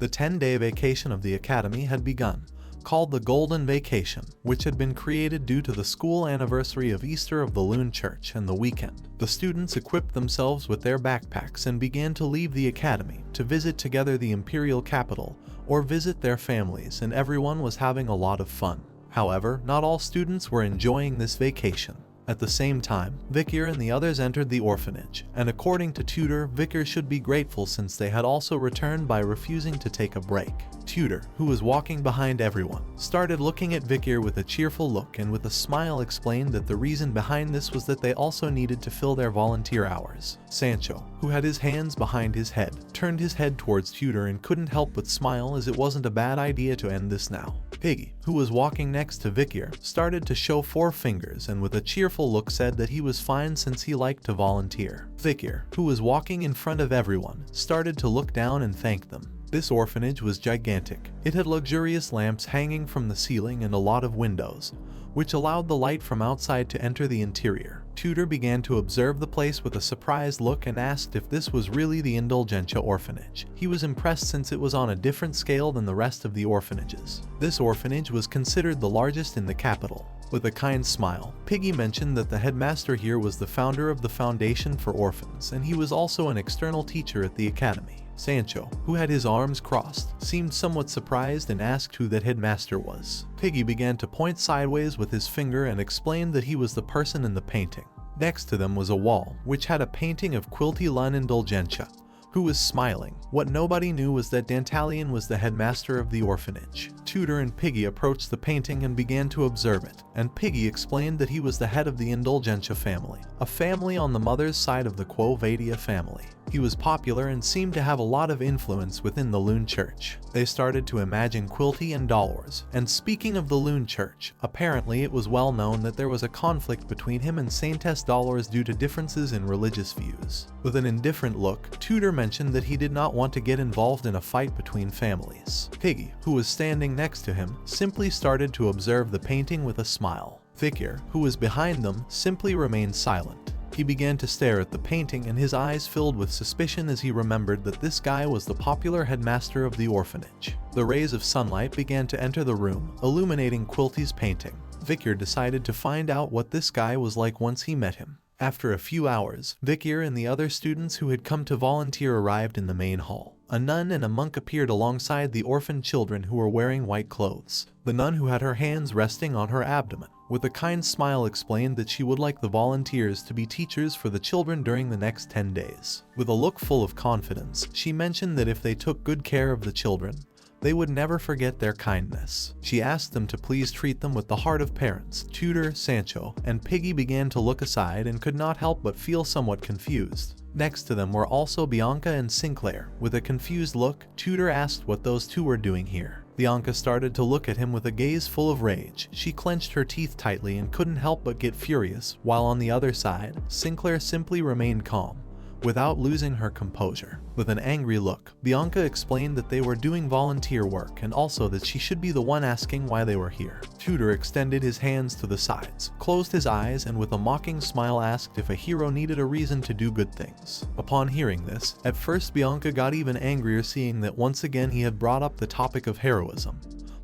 The 10-day vacation of the academy had begun, called the Golden Vacation, which had been created due to the school anniversary of Easter of the Loon Church and the weekend. The students equipped themselves with their backpacks and began to leave the academy to visit together the imperial capital or visit their families, and everyone was having a lot of fun. However, not all students were enjoying this vacation. At the same time, Vikir and the others entered the orphanage, and according to Tutor, Vikir should be grateful since they had also returned by refusing to take a break. Tutor, who was walking behind everyone, started looking at Vikir with a cheerful look and with a smile explained that the reason behind this was that they also needed to fill their volunteer hours. Sancho, who had his hands behind his head, turned his head towards Tutor and couldn't help but smile as it wasn't a bad idea to end this now. Piggy, who was walking next to Vikir, started to show 4 fingers and with a cheerful look said that he was fine since he liked to volunteer. Vikir, who was walking in front of everyone, started to look down and thank them. This orphanage was gigantic. It had luxurious lamps hanging from the ceiling and a lot of windows, which allowed the light from outside to enter the interior. Tutor began to observe the place with a surprised look and asked if this was really the Indulgentia orphanage. He was impressed since it was on a different scale than the rest of the orphanages. This orphanage was considered the largest in the capital. With a kind smile, Piggy mentioned that the headmaster here was the founder of the Foundation for Orphans, and he was also an external teacher at the academy. Sancho, who had his arms crossed, seemed somewhat surprised and asked who that headmaster was. Piggy began to point sideways with his finger and explained that he was the person in the painting. Next to them was a wall, which had a painting of Quilty Lun Indulgentia, who was smiling. What nobody knew was that Dantalion was the headmaster of the orphanage. Tutor and Piggy approached the painting and began to observe it, and Piggy explained that he was the head of the Indulgentia family, a family on the mother's side of the Quo Vadea family. He was popular and seemed to have a lot of influence within the Loon Church. They started to imagine Quilty and Dolores, and speaking of the Loon Church, apparently it was well known that there was a conflict between him and Saintess Dolores due to differences in religious views. With an indifferent look, Tutor mentioned that he did not want to get involved in a fight between families. Piggy, who was standing next to him, simply started to observe the painting with a smile. Vikir, who was behind them, simply remained silent. He began to stare at the painting and his eyes filled with suspicion as he remembered that this guy was the popular headmaster of the orphanage. The rays of sunlight began to enter the room, illuminating Quilty's painting. Vikir decided to find out what this guy was like once he met him. After a few hours, Vikir and the other students who had come to volunteer arrived in the main hall. A nun and a monk appeared alongside the orphan children who were wearing white clothes. The nun, who had her hands resting on her abdomen, with a kind smile explained that she would like the volunteers to be teachers for the children during the next 10 days. With a look full of confidence, she mentioned that if they took good care of the children, they would never forget their kindness. She asked them to please treat them with the heart of parents. Tutor, Sancho, and Piggy began to look aside and could not help but feel somewhat confused. Next to them were also Bianca and Sinclair. With a confused look, Tutor asked what those two were doing here. Bianca started to look at him with a gaze full of rage. She clenched her teeth tightly and couldn't help but get furious, while on the other side, Sinclair simply remained calm, without losing her composure. With an angry look, Bianca explained that they were doing volunteer work and also that she should be the one asking why they were here. Tutor extended his hands to the sides, closed his eyes, and with a mocking smile asked if a hero needed a reason to do good things. Upon hearing this, at first Bianca got even angrier seeing that once again he had brought up the topic of heroism,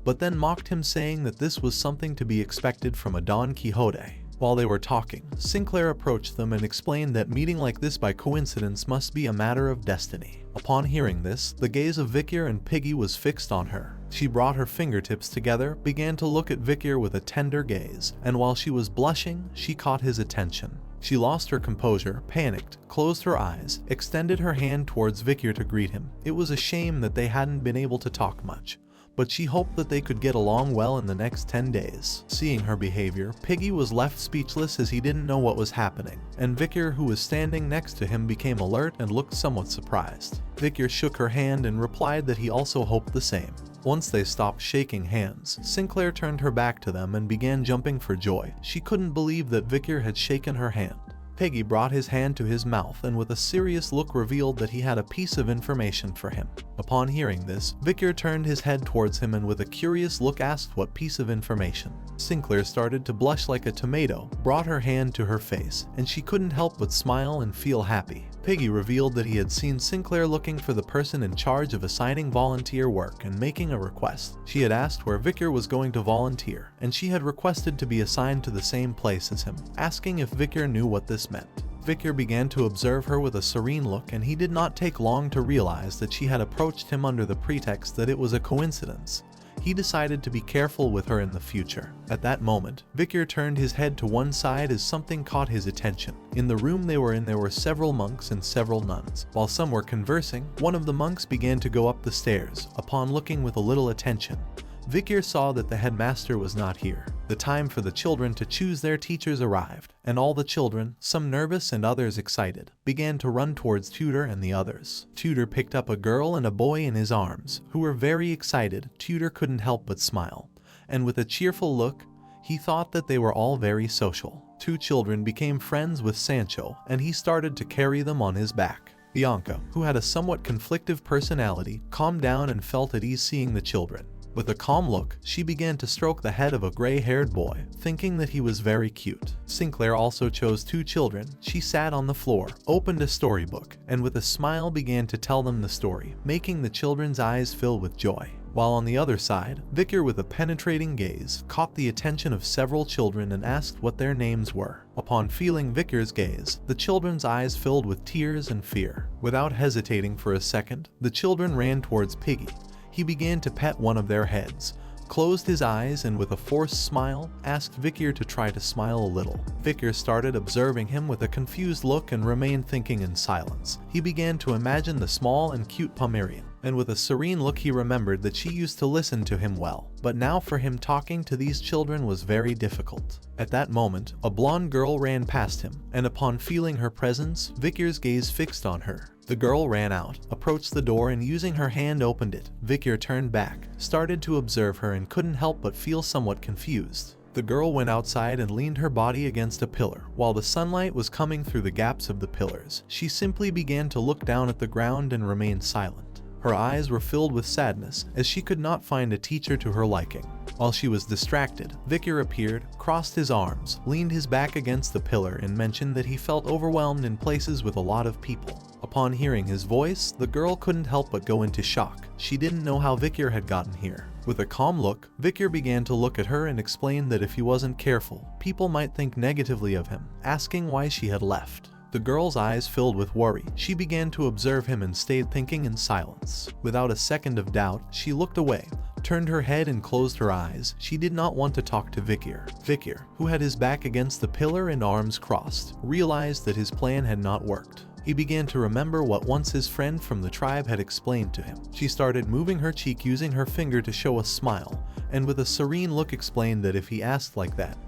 but then mocked him saying that this was something to be expected from a Don Quixote. While they were talking, Sinclair approached them and explained that meeting like this by coincidence must be a matter of destiny. Upon hearing this, the gaze of Vikir and Piggy was fixed on her. She brought her fingertips together, began to look at Vikir with a tender gaze, and while she was blushing, she caught his attention. She lost her composure, panicked, closed her eyes, extended her hand towards Vikir to greet him. It was a shame that they hadn't been able to talk much, but she hoped that they could get along well in the next 10 days. Seeing her behavior, Piggy was left speechless as he didn't know what was happening, and Vikir, who was standing next to him, became alert and looked somewhat surprised. Vikir shook her hand and replied that he also hoped the same. Once they stopped shaking hands, Sinclair turned her back to them and began jumping for joy. She couldn't believe that Vikir had shaken her hand. Peggy brought his hand to his mouth and with a serious look revealed that he had a piece of information for him. Upon hearing this, Vikir turned his head towards him and with a curious look asked what piece of information. Sinclair started to blush like a tomato, brought her hand to her face, and she couldn't help but smile and feel happy. Peggy revealed that he had seen Sinclair looking for the person in charge of assigning volunteer work and making a request. She had asked where Vikir was going to volunteer, and she had requested to be assigned to the same place as him, asking if Vikir knew what this meant. Vikir began to observe her with a serene look, and he did not take long to realize that she had approached him under the pretext that it was a coincidence. He decided to be careful with her in the future. At that moment, Vikir turned his head to one side as something caught his attention. In the room they were in there were several monks and several nuns. While some were conversing, one of the monks began to go up the stairs. Upon looking with a little attention, Vikir saw that the headmaster was not here. The time for the children to choose their teachers arrived, and all the children, some nervous and others excited, began to run towards Tutor and the others. Tutor picked up a girl and a boy in his arms, who were very excited. Tutor couldn't help but smile, and with a cheerful look, he thought that they were all very social. Two children became friends with Sancho, and he started to carry them on his back. Bianca, who had a somewhat conflictive personality, calmed down and felt at ease seeing the children. With a calm look, she began to stroke the head of a gray-haired boy, thinking that he was very cute. Sinclair also chose two children. She sat on the floor, opened a storybook, and with a smile began to tell them the story, making the children's eyes fill with joy. While on the other side, Vikir with a penetrating gaze caught the attention of several children and asked what their names were. Upon feeling Vikir's gaze, the children's eyes filled with tears and fear. Without hesitating for a second, the children ran towards Piggy. He began to pet one of their heads, closed his eyes, and with a forced smile, asked Vikir to try to smile a little. Vikir started observing him with a confused look and remained thinking in silence. He began to imagine the small and cute Pomerian, and with a serene look he remembered that she used to listen to him well, but now for him talking to these children was very difficult. At that moment, a blonde girl ran past him, and upon feeling her presence, Vikir's gaze fixed on her. The girl ran out, approached the door, and using her hand opened it. Vikir turned back, started to observe her, and couldn't help but feel somewhat confused. The girl went outside and leaned her body against a pillar. While the sunlight was coming through the gaps of the pillars, she simply began to look down at the ground and remain silent. Her eyes were filled with sadness, as she could not find a teacher to her liking. While she was distracted, Vikir appeared, crossed his arms, leaned his back against the pillar, and mentioned that he felt overwhelmed in places with a lot of people. Upon hearing his voice, the girl couldn't help but go into shock. She didn't know how Vikir had gotten here. With a calm look, Vikir began to look at her and explained that if he wasn't careful, people might think negatively of him, asking why she had left. The girl's eyes filled with worry. She began to observe him and stayed thinking in silence. Without a second of doubt, she looked away, turned her head and closed her eyes. She did not want to talk to Vikir. Vikir, who had his back against the pillar and arms crossed, realized that his plan had not worked. He began to remember what once his friend from the tribe had explained to him. She started moving her cheek using her finger to show a smile, and with a serene look explained that if he asked like that,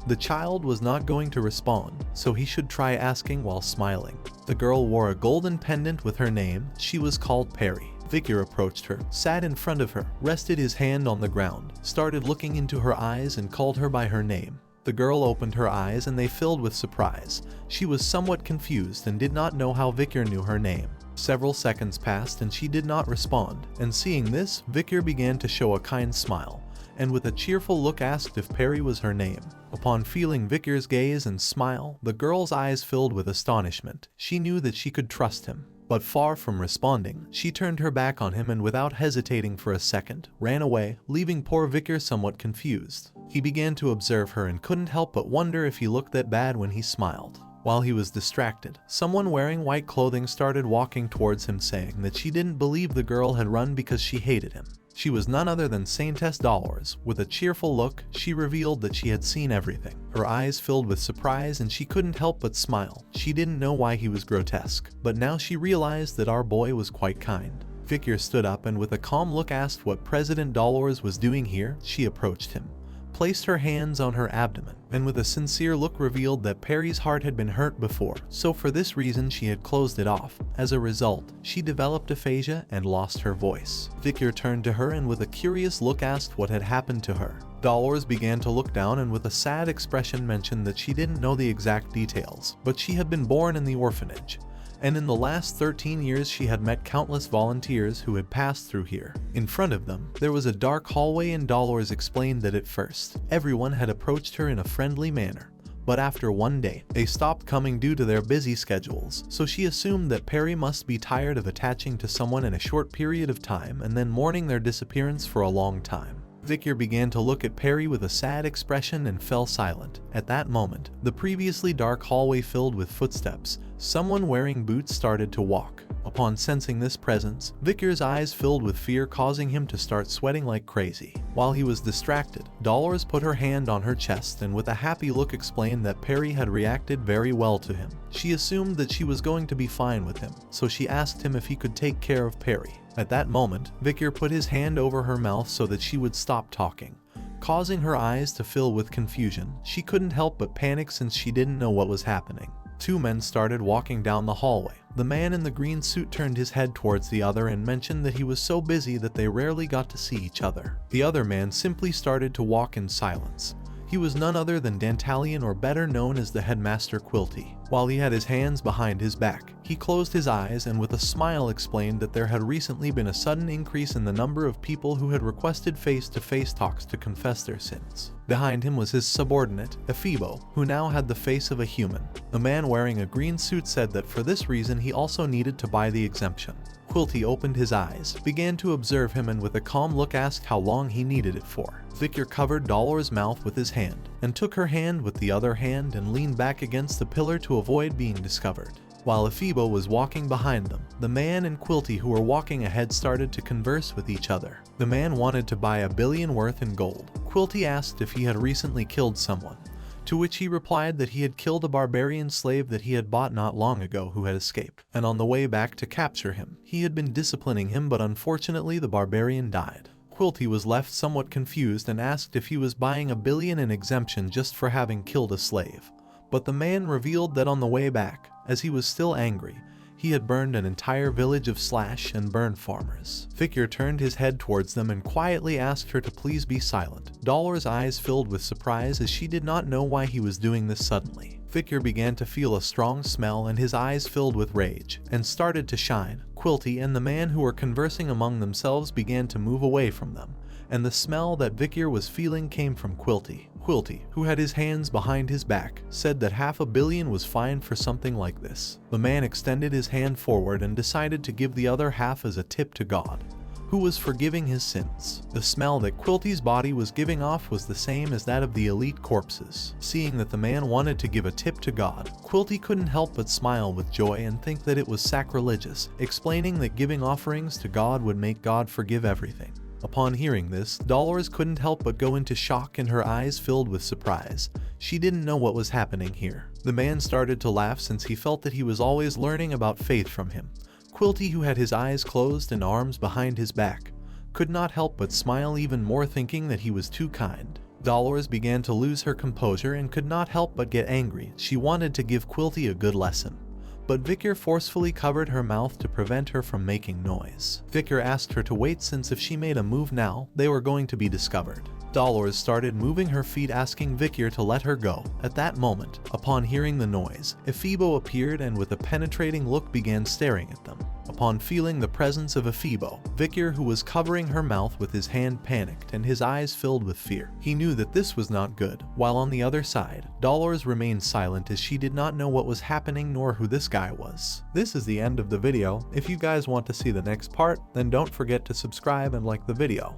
the child was not going to respond, so he should try asking while smiling. The girl wore a golden pendant with her name. She was called Peri. Vikir approached her, sat in front of her, rested his hand on the ground, started looking into her eyes and called her by her name. The girl opened her eyes and they filled with surprise. She was somewhat confused and did not know how Vikir knew her name. Several seconds passed and she did not respond, and seeing this, Vikir began to show a kind smile, and with a cheerful look asked if Peri was her name. Upon feeling Vikir's gaze and smile, the girl's eyes filled with astonishment. She knew that she could trust him. But far from responding, she turned her back on him and without hesitating for a second, ran away, leaving poor Vikir somewhat confused. He began to observe her and couldn't help but wonder if he looked that bad when he smiled. While he was distracted, someone wearing white clothing started walking towards him saying that she didn't believe the girl had run because she hated him. She was none other than Saintess Dolores. With a cheerful look, she revealed that she had seen everything. Her eyes filled with surprise and she couldn't help but smile. She didn't know why he was grotesque, but now she realized that our boy was quite kind. Vikir stood up and with a calm look asked what President Dolores was doing here. She approached him, placed her hands on her abdomen, and with a sincere look revealed that Peri's heart had been hurt before, so for this reason she had closed it off. As a result, she developed aphasia and lost her voice. Vikir turned to her and with a curious look asked what had happened to her. Dolores began to look down and with a sad expression mentioned that she didn't know the exact details, but she had been born in the orphanage, and in the last 13 years she had met countless volunteers who had passed through here. In front of them, there was a dark hallway and Dolores explained that at first, everyone had approached her in a friendly manner. But after one day, they stopped coming due to their busy schedules, so she assumed that Peri must be tired of attaching to someone in a short period of time and then mourning their disappearance for a long time. Vikir began to look at Peri with a sad expression and fell silent. At that moment, the previously dark hallway filled with footsteps. Someone wearing boots started to walk. Upon sensing this presence, Vikir's eyes filled with fear, causing him to start sweating like crazy. While he was distracted, Dolores put her hand on her chest and with a happy look explained that Peri had reacted very well to him. She assumed that she was going to be fine with him, so she asked him if he could take care of Peri. At that moment, Vikir put his hand over her mouth so that she would stop talking, causing her eyes to fill with confusion. She couldn't help but panic since she didn't know what was happening. Two men started walking down the hallway. The man in the green suit turned his head towards the other and mentioned that he was so busy that they rarely got to see each other. The other man simply started to walk in silence. He was none other than Dantalion, or better known as the Headmaster Quilty. While he had his hands behind his back, he closed his eyes and with a smile explained that there had recently been a sudden increase in the number of people who had requested face-to-face talks to confess their sins. Behind him was his subordinate, Eavesdropping, who now had the face of a human. The man wearing a green suit said that for this reason he also needed to buy the exemption. Quilty opened his eyes, began to observe him and with a calm look asked how long he needed it for. Vikir covered Dolores' mouth with his hand, and took her hand with the other hand and leaned back against the pillar to avoid being discovered. While Eavesdropping was walking behind them, the man and Quilty who were walking ahead started to converse with each other. The man wanted to buy 1 billion worth in gold. Quilty asked if he had recently killed someone, to which he replied that he had killed a barbarian slave that he had bought not long ago who had escaped, and on the way back to capture him, he had been disciplining him, but unfortunately the barbarian died. Quilty was left somewhat confused and asked if he was buying 1 billion in exemption just for having killed a slave. But the man revealed that on the way back, as he was still angry, he had burned an entire village of slash and burn farmers. Vikir turned his head towards them and quietly asked her to please be silent. Dolores' eyes filled with surprise as she did not know why he was doing this suddenly. Vikir began to feel a strong smell and his eyes filled with rage, and started to shine. Quilty and the man who were conversing among themselves began to move away from them, and the smell that Vikir was feeling came from Quilty. Quilty, who had his hands behind his back, said that 500 million was fine for something like this. The man extended his hand forward and decided to give the other half as a tip to God, who was forgiving his sins. The smell that Quilty's body was giving off was the same as that of the elite corpses. Seeing that the man wanted to give a tip to God, Quilty couldn't help but smile with joy and think that it was sacrilegious, explaining that giving offerings to God would make God forgive everything. Upon hearing this, Dolores couldn't help but go into shock and her eyes filled with surprise. She didn't know what was happening here. The man started to laugh since he felt that he was always learning about faith from him. Quilty, who had his eyes closed and arms behind his back, could not help but smile even more, thinking that he was too kind. Dolores began to lose her composure and could not help but get angry. She wanted to give Quilty a good lesson, but Vikir forcefully covered her mouth to prevent her from making noise. Vikir asked her to wait since if she made a move now, they were going to be discovered. Dolores started moving her feet, asking Vikir to let her go. At that moment, upon hearing the noise, Eavesdropping appeared and with a penetrating look began staring at them. Upon feeling the presence of Eavesdropping, Vikir, who was covering her mouth with his hand, panicked and his eyes filled with fear. He knew that this was not good, while on the other side, Dolores remained silent as she did not know what was happening nor who this guy was. This is the end of the video. If you guys want to see the next part, then don't forget to subscribe and like the video.